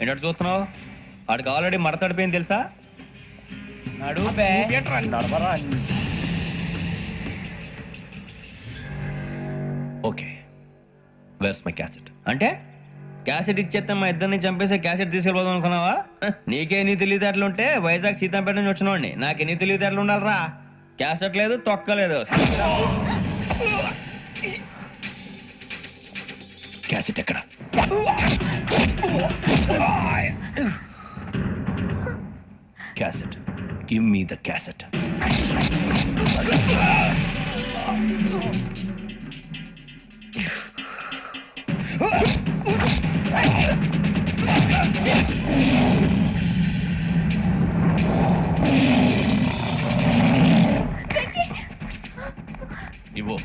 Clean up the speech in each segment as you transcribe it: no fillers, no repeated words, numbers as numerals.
ఏంటో చూస్తున్నావు? వాడికి ఆల్రెడీ మడతడిపోయింది తెలుసా? Okay, where's my cassette. అంటే క్యాసెట్ ఇచ్చేస్తే మా ఇద్దరిని చంపేసి క్యాసెట్ తీసుకెళ్ళిపోదాం అనుకున్నావా? నీకే ఎన్ని తెలివితేటలు ఉంటే వైజాగ్ సీతాంపేట నుంచి వచ్చినోడిని నాకు ఎన్ని తెలివితేటలు ఉండాలరా? క్యాసెట్ లేదు, తొక్కలేదు. క్యాసెట్ ఎక్కడ? Cassette, give me the cassette. ఇవ్వు,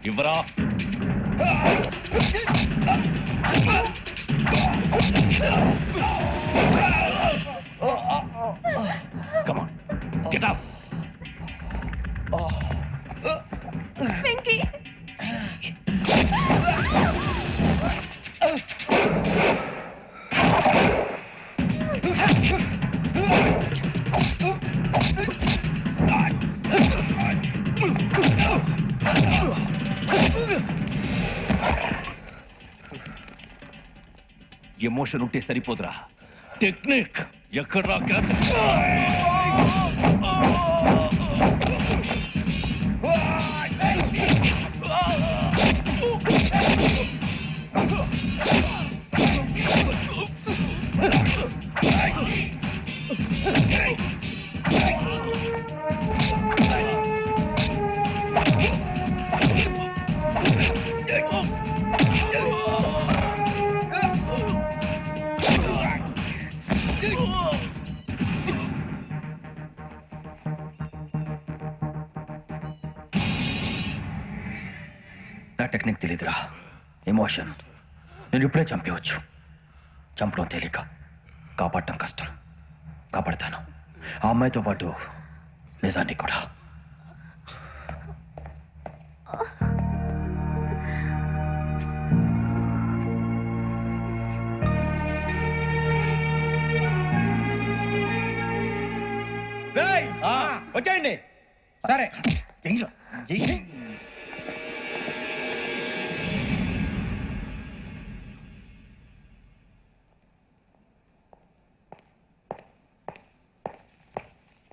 ఇవ్వరా. Come on, get up. Venky emotion ఉంటే సరిపోదురా, టెక్నిక్ ఎక్కడ్రా? నా టెక్నిక్ తెలీదురా, ఎమోషన్. నేను ఇప్పుడే చంపేవచ్చు. చంపడం తేలిక, కాపాడటం కష్టం. కాపాడతాను, ఆ అమ్మాయితో పాటు నిజాన్ని కూడా. వచ్చేయండి. సరే,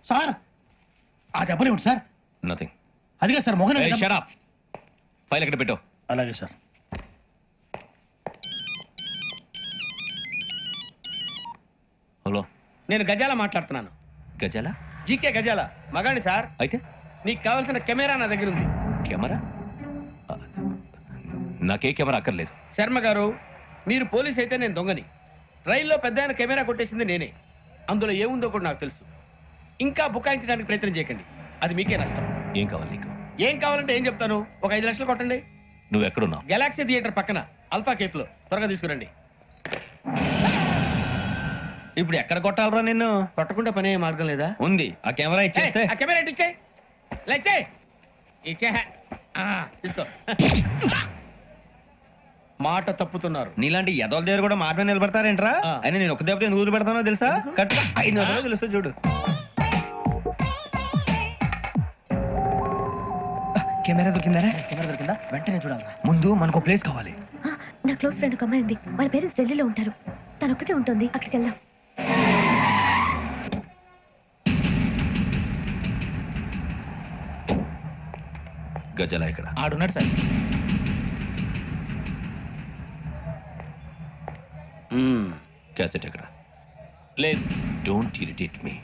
సార్ ఆ దెబ్బలు సార్. నథింగ్. అదిగా sir Mohan. Shut up. File ఎక్కడ పెట్టు. అలాగే సార్. హలో, నేను గజాల మాట్లాడుతున్నాను. గజాల? జీకే గజాల మగాండి సార్. అయితే నీకు కావాల్సిన కెమెరా నా దగ్గర ఉంది. కెమెరా? నాకే కెమెరా అక్కర్లేదు. శర్మ గారు, మీరు పోలీస్ అయితే నేను దొంగని. రైల్లో పెద్ద ఆయన కెమెరా కొట్టేసింది నేనే. అందులో ఏముందో కూడా నాకు తెలుసు. ఇంకా బుకాయించడానికి ప్రయత్నం చేయకండి, అది మీకే నష్టం. ఏం కావాలి నీకు? ఏం కావాలంటే ఏం చెప్తాను. ఒక 5 లక్షలు కొట్టండి. నువ్వు ఎక్కడున్నావు? గెలాక్సీ థియేటర్ పక్కన అల్ఫా కేఫ్ లో. త్వరగా తీసుకురండి. ఇప్పుడు ఎక్కడ కొట్టాలరా నిన్ను? కొట్టకుండా పనే మార్గం లేదా? ఉంది, ఆ కెమెరా ఇచ్చేస్తే. ఆ కెమెరా ఇచ్చే లేచే ఇచ్చే తీసుకో. మాట తప్పుతున్నారు. నీలాంటి ఎదల దగ్గర కూడా మాట మీద నిలబడతారేంట్రా? అయినా నేను ఒక దెబ్బతో ఎందుకు ఊరు పెడతానో తెలుసా? కరెక్ట్ 5 నిమిషాలు తెలుసు. చూడు, కెమెరా దొరికిందా? కెమెరా దొరికిందా? వెంటనే చూడాలి. ముందు మనకు ప్లేస్ కావాలి. నా క్లోజ్ ఫ్రెండ్ ఒక అమ్మాయి ఉంది. వాళ్ళ పేరెంట్స్ ఢిల్లీలో ఉంటారు. తను ఒక్కతే ఉంటుంది. అక్కడికి వెళ్దాం. గజాల ఇక్కడ ఆడున్నాడు సార్. క్యాసెట్ ఎక్కడ? లేదు. Don't irritate me.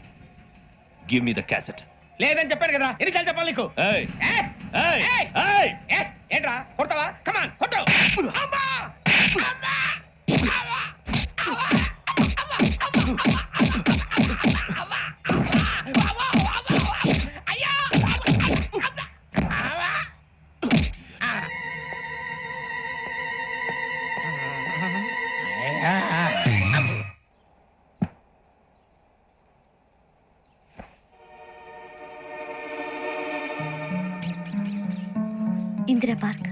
Give me the cassette. లేదని చెప్పాను కదా, ఎన్నిసార్లు చెప్పాలి నీకు? ఏయ్ ఏయ్! ఏయ్ ఏయ్! ఏయ్! ఏ, ఏంట్రా కొడతావా? కమాన్ కొట్టు. అమ్మా! అమ్మా! అమ్మా! అయ్యా! ఇందిరా పార్క్.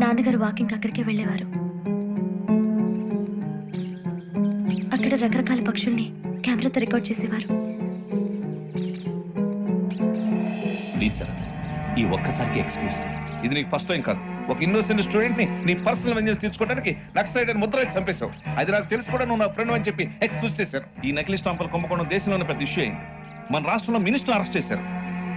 నాన్నగారు వాకింగ్ అక్కడికే వెళ్ళేవారు. ఇక్కడ రకరకాల పక్షుల్ని కెమెరాతో రికార్డ్ చేసేవారు. ప్లీజ్ సార్, ఈ ఒక్కసారికి ఎక్స్క్యూజ్. ఇది నీకు ఫస్ట్ టైం కాదు. ఒక ఇన్నోసెంట్ స్టూడెంట్ ని నీ పర్సనల్ వెంజెన్స్ తీర్చుకోవడానికి నక్సలైట్ అని ముద్ర వేసి చంపేశావు. అది నాకు తెలుసు కూడా నువ్వు నా ఫ్రెండ్ అని చెప్పి ఎక్స్క్యూజ్ చేశారు. ఈ నకిలీ స్టాంపులు కుంభకోణం దేశంలో ఉన్న పెద్ద ఇష్యూ అయింది. మన రాష్ట్రంలో మినిస్టర్ అరెస్ట్ చేశారు.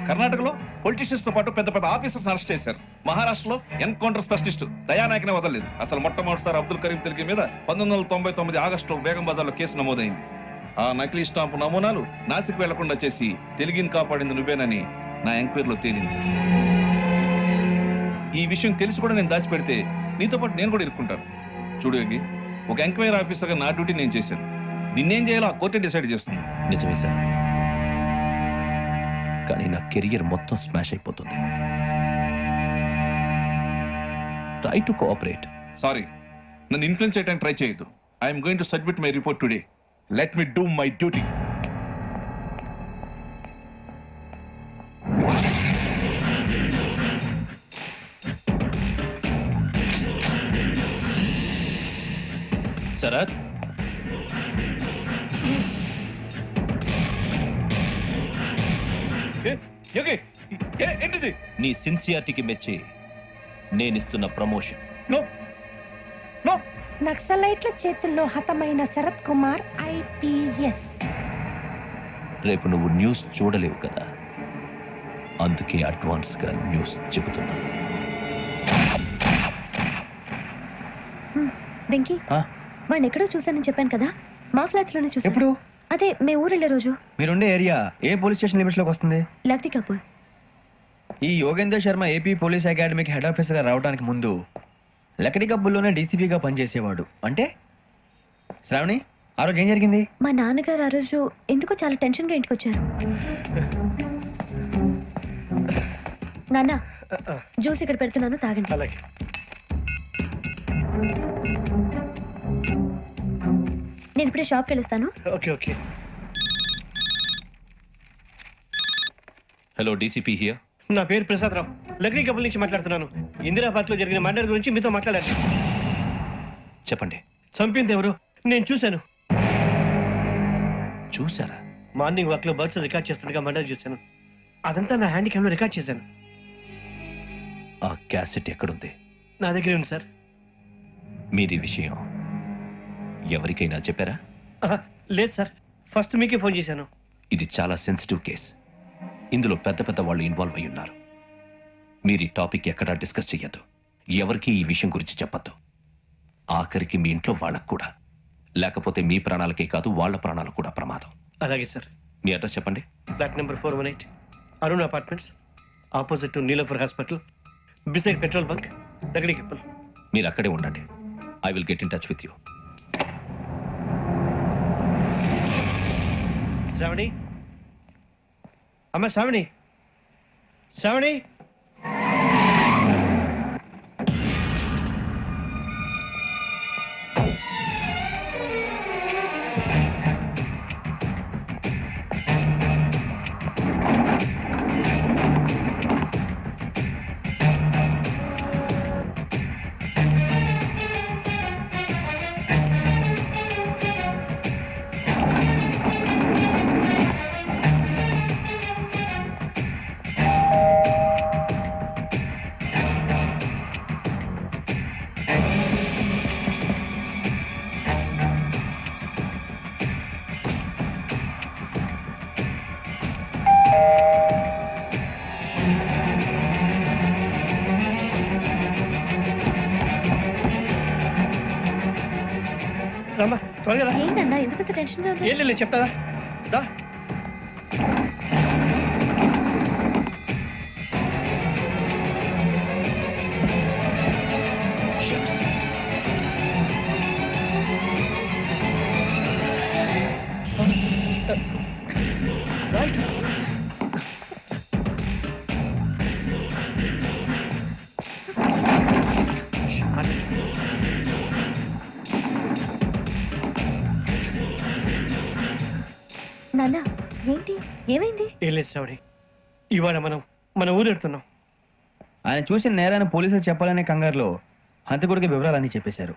కర్ణాటకలో పొలిటీషియన్స్ తో పాటు పెద్ద పెద్ద ఆఫీసర్స్ అరెస్ట్ చేశారు. మహారాష్ట్రలో ఎన్కౌంటర్ స్పెషలిస్ట్ దయానాయకనే వదలలేదు. అసలు మొట్టమొదటిసారి అబ్దుల్ కరీం తెలుగు మీద 1999 ఆగస్టులో బేగం బజార్లో కేసు నమోదైంది. ఆ నకిలీ స్టాంపు నమూనాలు నాసిక్ వెళ్లకుండా చేసి తెలుగుని కాపాడింది నువ్వేనని నా ఎంక్వైరీలో తేలింది. ఈ విషయం తెలిసి కూడా నేను దాచిపెడితే నీతో పాటు నేను కూడా ఇరుక్కుంటాను. చూడు యోగి, ఒక ఎంక్వైరీ ఆఫీసర్గా నా డ్యూటీ నేను చేశాను. నిన్నేం చేయాలో ఆ కోర్టే డిసైడ్ చేస్తుంది. నిజమే సార్, కానీ నా కెరియర్ మొత్తం స్మాష్ అయిపోతుంది. Try to cooperate. సారీ, నన్ను ఇన్ఫ్లుయెన్స్ చేయడానికి ట్రై చేయొద్దు. I'm going to submit my report today. Let me do my duty. Sharath, ఏంటిది? నీ సిన్సియారిటీకి మెచ్చి నేనిస్తున్న ప్రమోషన్. No no. నక్సలైట్ల చేతుల్లో హతమైన శరత్ కుమార్ ఐపీఎస్. రేపు నువ్వు న్యూస్ చూడలేవు కదా, అందుకే అడ్వాన్స్ గా న్యూస్ చెబుతున్నా. వెంకీ, ఆ? వాడిని ఎక్కడో చూశానని చెప్పాను కదా, మా ఫ్లాట్స్ లోనే చూసాను. ఎప్పుడు? అదే మేము ఊరు వెళ్ళే రోజు. మీరుండే ఏరియా ఏ పోలీస్ స్టేషన్ లిమిట్స్ లోకి వస్తుంది? లక్టీ కపూర్. ఈ యోగేందర్ శర్మ ఏపీ పోలీస్ అకాడమీకి హెడ్ ఆఫీసర్గా రావడానికి ముందు లకడి కబ్బుల్లోనే డీసీపీగా పనిచేసేవాడు. అంటే శ్రావణి, ఆ రోజు ఏం జరిగింది? మా నాన్నగారు ఆ రోజు ఎందుకో చాలా టెన్షన్ గా ఇంటికి వచ్చారు. నాన్న, జ్యూస్ ఇక్కడ పెడుతున్నాను, తాగండి. అలాగే. నేను ఇప్పుడే షాప్కి వెళ్ళొస్తాను. Okay okay. Hello, DCP here. నా పేరు ప్రసాదరావు, లగ్నీ కపుల్ నుంచి మాట్లాడుతున్నాను. ఇందిరాబాద్ లో జరిగిన మర్డర్ గురించి మీతో మాట్లాడాను. చెప్పండి. చంపింది ఎవరు? నేను చూశాను. చూసారా? మార్నింగ్ వాక్ లో బర్డ్స్ రికార్డ్ చేస్తుండగా మర్డర్ చూశాను. అదంతా నా హ్యాండ్ క్యామ్ లో రికార్డ్ చేశాను. ఆ క్యాసెట్ ఎక్కడుంది? నా దగ్గరే ఉంది సార్. మీది విషయం ఎవరికైనా చెప్పారా? ఆహా, లేదు సార్, ఫస్ట్ మీకే ఫోన్ చేశాను. ఇది చాలా సెన్సిటివ్ కేస్. ఇందులో పెద్ద పెద్ద వాళ్ళు ఇన్వాల్వ్ అయి ఉన్నారు. మీరు ఈ టాపిక్ ఎక్కడా డిస్కస్ చెయ్యొద్దు. ఎవరికి ఈ విషయం గురించి చెప్పొద్దు. ఆఖరికి మీ ఇంట్లో వాళ్ళకు కూడా. లేకపోతే మీ ప్రాణాలకే కాదు, వాళ్ళ ప్రాణాలు కూడా ప్రమాదం. అలాగే సార్. మీ అడ్రస్ చెప్పండి. Flat number 418, Arun apartments, opposite to Niloufer hospital, beside petrol bunk, Lakdikapul. మీరు అక్కడే ఉండండి. I will get in touch with you. Shravani, అమ్మ శ్రావణి, శ్రావణి. రమ్మా, త్వరగా రా. ఏంటన్నా ఎందుకంత టెన్షన్ గా ఉన్నారు? ఏం లేదు, చెప్తాదా దా. రైట్. నాన్న, ఏంటి, ఏమైంది? ఏం లేదు శ్రావణి, ఇవాళ మనం మన ఊరు వెళ్తున్నాం. ఆయన చూసిన నేరాన్ని పోలీసులు చెప్పాలనే కంగారులో హంతకుడికి వివరాలన్నీ చెప్పేశారు.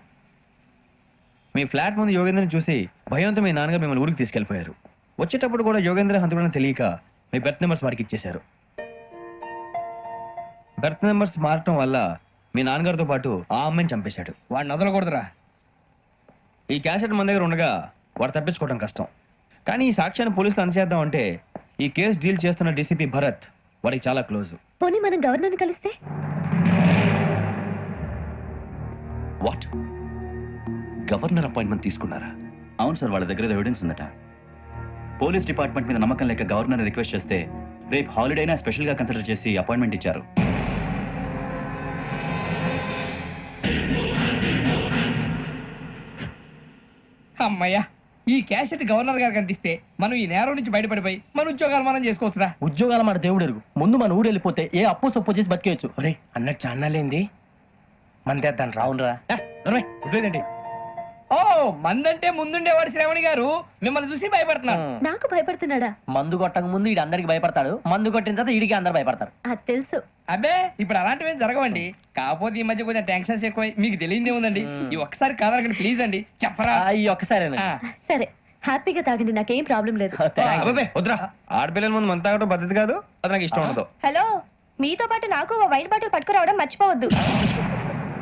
మీ ఫ్లాట్ ముందు యోగేంద్రని చూసి భయంతో మీ నాన్నగారు మిమ్మల్ని ఊరికి తీసుకెళ్లిపోయారు. వచ్చేటప్పుడు కూడా యోగేంద్ర హంతకుడని తెలియక మీ బెర్త్ నెంబర్స్ వారికి ఇచ్చేశారు. బెర్త్ నెంబర్స్ మారటం వల్ల మీ నాన్నగారితో పాటు ఆ అమ్మాయిని చంపేశాడు. వాడిని వదలకూడదురా. ఈ క్యాసెట్ మన దగ్గర ఉండగా వాడు తప్పించుకోవడం కష్టం. కానీ ఈ సాక్ష్యాన్ని పోలీసులు అందజేద్దాం అంటే ఈ కేసు డీల్ చేస్తున్న డీసీపీ భరత్ వాడికి చాలా క్లోజ్. పోనీ మనం గవర్నర్ని కలిస్తే? వాట్? గవర్నర్ అపాయింట్మెంట్ తీసుకున్నారా? అవును సార్, వాళ్ళ దగ్గర ఎవిడెన్స్ ఉందట. పోలీస్ డిపార్ట్మెంట్ మీద నమ్మకం లేక గవర్నర్ రిక్వెస్ట్ చేస్తే రేపు హాలిడేనా స్పెషల్గా కన్సిడర్ చేసి అపాయింట్మెంట్ ఇచ్చారు. అమ్మయ్యా, ఈ క్యాసెట్ గవర్నర్ గారికి అందిస్తే మనం ఈ నేరం నుంచి బయటపడిపోయి మన ఉద్యోగాలు మనం చేసుకోవచ్చురా. ఉద్యోగాల మాట దేవుడు ఎరుగు. ముందు మన ఊరు వెళ్ళిపోతే ఏ అప్పు సొప్పు చేసి బతికేయచ్చు. ఒరే అన్నట్టు చాన్నాలేంది మందేద్దాను రావునరా. వదిలేదండి. ఓ, మందంటే ముందుండేవాడు శ్రావణి గారు మిమ్మల్ని చూసి భయపడుతున్నాను. నాకు భయపడుతున్నాడా? మందు కొట్టక ముందు ఈడు అందరికి భయపడతాడు, మందు కొట్టిన తర్వాత ఈడికి అందరు భయపడతారు. అది తెలుసు. అబ్బే, ఇప్పుడు అలాంటివి ఏం జరగవండి. కాకపోతే ఈ మధ్య కొంచెం టెన్షన్స్ ఎక్కువ, మీకు తెలియదే ఉందండి. ఈ ఒక్కసారి కాదనకండి ప్లీజ్ అండి, చెప్పరా. ఈ ఒక్కసారి ఆ, సరే హ్యాపీగా తాగండి, నాకేం ప్రాబ్లం లేదు. అబ్బే వద్దురా, ఆడపిల్లల ముందు మన తాగడం పద్ధతి కాదు, అది నాకు ఇష్టం ఉండదు. హలో, మీతో పాటు నాకు ఓ వైట్ బాటిల్ పట్టుకురావడం మర్చిపోవద్దు.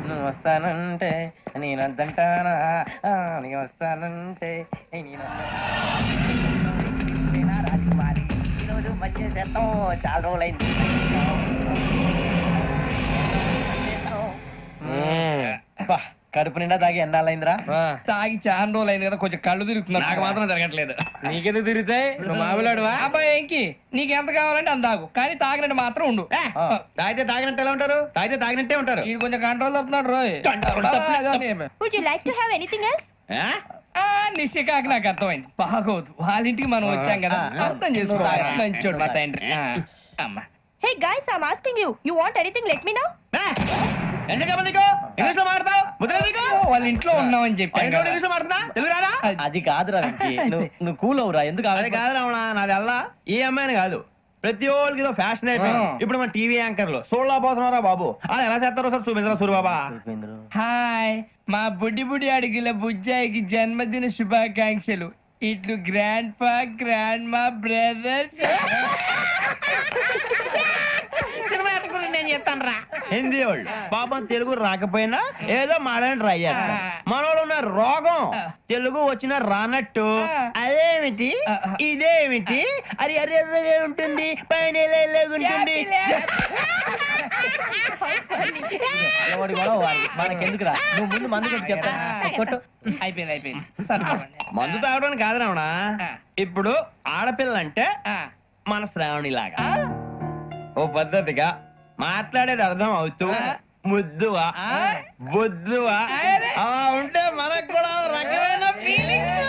నువ్వు వస్తానంటే నేను వద్దంటానా, నేను వస్తానంటే రాజకుమారి ఈరోజు మంచి చేస్తాం, చాలా రోజులైంది. అబ్బా, కడుపు నిండా తాగి ఎండాలైందిరా. తాగి చాలా రోజులు అయింది కదా, కొంచెం కళ్ళు తిరుగుతున్నా. నాకు మాత్రం జరగట్లేదు. నీకెందుకు తిరుగుతాయి? నువ్వు మామిలాడువా? అబ్బాయి ఏంకి నీకు ఎంత కావాలంటే అంత తాగు, కానీ తాగినట్టు మాత్రం ఉండు. తాగితే తాగినట్టు ఎలా ఉంటారు? తాగితే తాగినట్టే ఉంటారు. వీడు కొంచెం కంట్రోల్ తప్పుతున్నాడు రోయ్. Would you like to have anything else? నిశ్చయకాకి నాకు అర్థమైంది. బాగోదు, వాళ్ళ ఇంటికి మనం వచ్చాం కదా, అర్థం చేసుకోవాలి. మంచోడు మా తండ్రి. అమ్మా, hey guys, I am asking you, you want anything let me know. English లో మాడతావు? వాళ్ళ ఇంట్లో ఉన్నామని చెప్పాను కదా. ఇంగ్లీష్ లో మాడుతున్నా తెలుగు రాదా? అది కాదురా వెంకీ, నువ్వు కూల్ అవురా. ఎందుకు అదే కాదు రావణ, నాది అల్లా ఈ అమ్మాయిని కాదు, ప్రతి ఒక్కరికి ఏదో ఫ్యాషన్ అయిపోయింది. ఇప్పుడు మన టీవీ యాంకర్లు సోళ్ళ పోతున్నారా బాబు, అది ఎలా చేస్తారో సార్ చూపించరా సూరిబాబా. హాయ్, మా బుడ్డి బుడి అడిగిల బుజ్జాయికి జన్మదిన శుభాకాంక్షలు. ఇట్లు గ్రాండ్ ఫా గ్రాండ్ మా బ్రదర్స్. నేను చెప్తాను రా. హిందీ వాళ్ళు పాపం తెలుగు రాకపోయినా ఏదో మాడని ట్రై చేస్తారు. మనోళ్ళు ఉన్న రోగం తెలుగు వచ్చిన రానట్టు అదేమిటి ఇదేమిటి అది ఎర్రగా ఉంటుంది పైన ఉంటుంది. మనకెందుకురా, నువ్వు ముందు మందు కొట్టి చెప్తాను. కొట్టు. అయిపోయింది అయిపోయింది. సరిపోండి. మందు తాగడానికి కాదు రావణ, ఇప్పుడు ఆడపిల్ల అంటే మన శ్రావణి లాగా ఓ పద్ధతిగా మాట్లాడేది అర్థం అవుతూ ముద్దువా బొద్దువా అలా ఉంటే మనకు కూడా రకమైన ఫీలింగ్స్.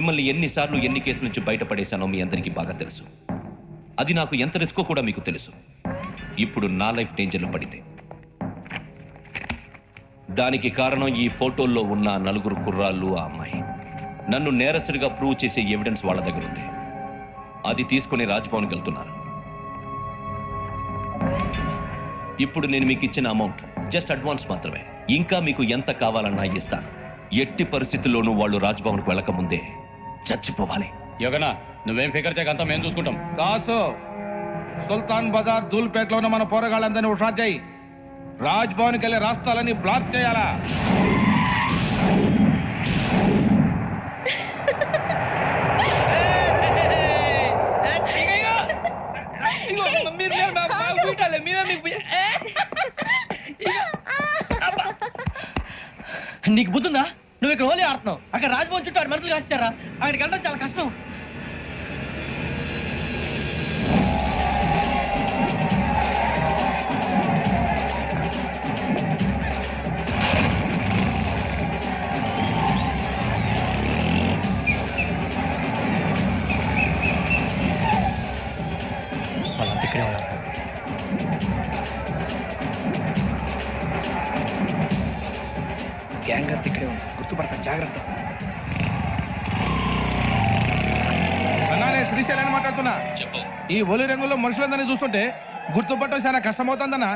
మిమ్మల్ని ఎన్నిసార్లు ఎన్ని కేసుల నుంచి బయటపడేశానో మీ అందరికీ బాగా తెలుసు. అది నాకు ఎంత రిస్కో కూడా మీకు తెలుసు. ఇప్పుడు నా లైఫ్ డేంజర్లో పడింది. దానికి కారణం ఈ ఫోటోల్లో ఉన్న 4 కుర్రాళ్ళు, ఆ అమ్మాయి. నన్ను నేరస్తుడిగా ప్రూవ్ చేసే ఎవిడెన్స్ వాళ్ళ దగ్గర ఉంది. అది తీసుకుని రాజ్భవన్కి వెళ్తున్నారు. ఇప్పుడు నేను మీకు ఇచ్చిన అమౌంట్ జస్ట్ అడ్వాన్స్ మాత్రమే. ఇంకా మీకు ఎంత కావాలన్నా ఇస్తాను. ఎట్టి పరిస్థితుల్లోనూ వాళ్ళు రాజ్భవన్కు వెళ్ళక ముందే చచ్చిపోవాలి. యోగనా, నువ్వేం ఫికర్ చేయకంతా మేము చూసుకుంటాం. దాసు, సుల్తాన్ బజార్ ధూల్పేటలో ఉన్న మన పోరగాళ్ళందరినీ హుషారు చేయి. రాజ్ భవన్కి వెళ్ళే రాష్ట్రాలని బ్లాక్ చేయాలా? నీకు బుద్ధుందా? నువ్వు ఇక్కడ హోలీ ఆడుతున్నావు, అక్కడ రాజ్భవన్ చుట్టూ ఆడి మనుషులు కాస్తారా? అక్కడికి వెళ్ళడం చాలా కష్టం. వాళ్ళంతా ఇక్కడే ఉన్నారు. గ్యాంగ్ అంతా ఇక్కడే ఉంది, గుర్తుపడతాను, జాగ్రత్త. అన్నానే శ్రీశైలాన్ని మాట్లాడుతున్నా. ఈ ఒలి రంగులో మనుషులందరినీ చూస్తుంటే గుర్తుపట్టడం చాలా కష్టమవుతుందన్నా.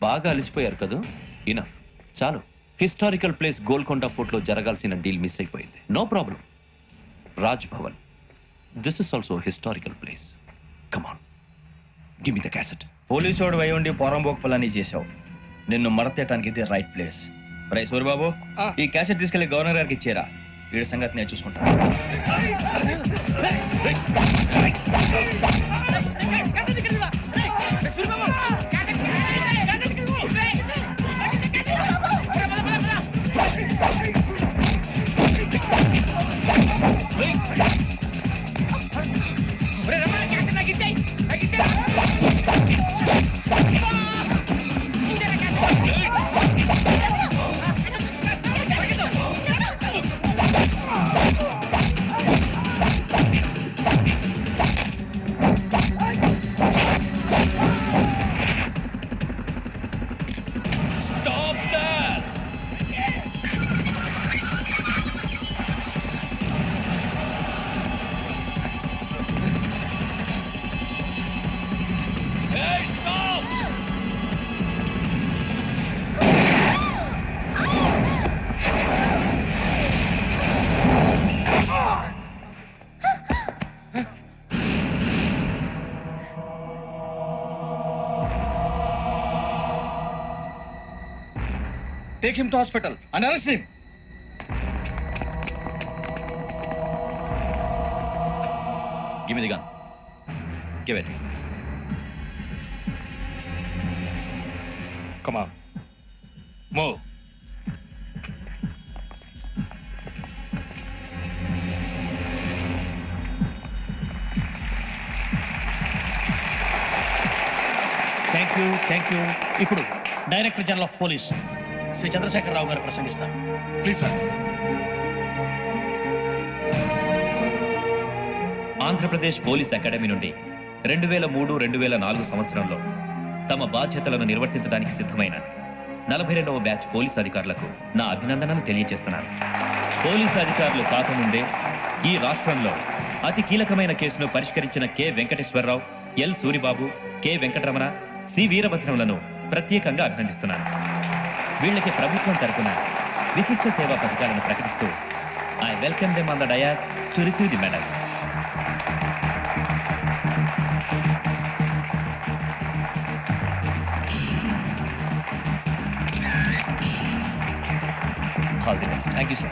బాగా అలిసిపోయారు కదా? ఇనఫ్, చాలు. హిస్టారికల్ ప్లేస్ గోల్కొండ ఫోర్ట్లో జరగాల్సిన డీల్ మిస్ అయిపోయింది. No problem. Raj Bhavan, this is also historical place. Come on, give me the cassette. పోలీసోడు వై ఉండి పోరంబోకు పలాని చేసావు. నిన్ను మడతేయటానికి ఇది రైట్ ప్లేస్. రై సూరిబాబు, ఈ క్యాసెట్ తీసుకెళ్లి గవర్నర్ గారికి ఇచ్చేరా. వీడి సంగతి నేను చూసుకుంటాను. Take him to hospital and arrest him. Give me the gun. Give it. Come on. Move. Thank you. ఇప్పుడు director general of police Shri Chandrashekar Rao గారు ప్రసంగిస్తారు. Please, sir. Andhra Pradesh police academy నుండి 2003-2004 సంవత్సరంలో తమ బాధ్యతలను నిర్వర్తించడానికి సిద్ధమైన 42వ బ్యాచ్ పోలీస్ అధికారులకు నా అభినందనలు తెలియజేస్తున్నాను. పోలీసు అధికారులు కాకముందే ఈ రాష్ట్రంలో అతి కీలకమైన కేసును పరిష్కరించిన K Venkateswararao, L Suribabu, K Venkataramana, C వీరభద్రములను ప్రత్యేకంగా అభినందిస్తున్నాను. వీళ్ళకి ప్రభుత్వం తరపున విశిష్ట సేవా పథకాలను ప్రకటిస్తూ I welcome them on the dais to receive the medal. All the best. Thank you, sir.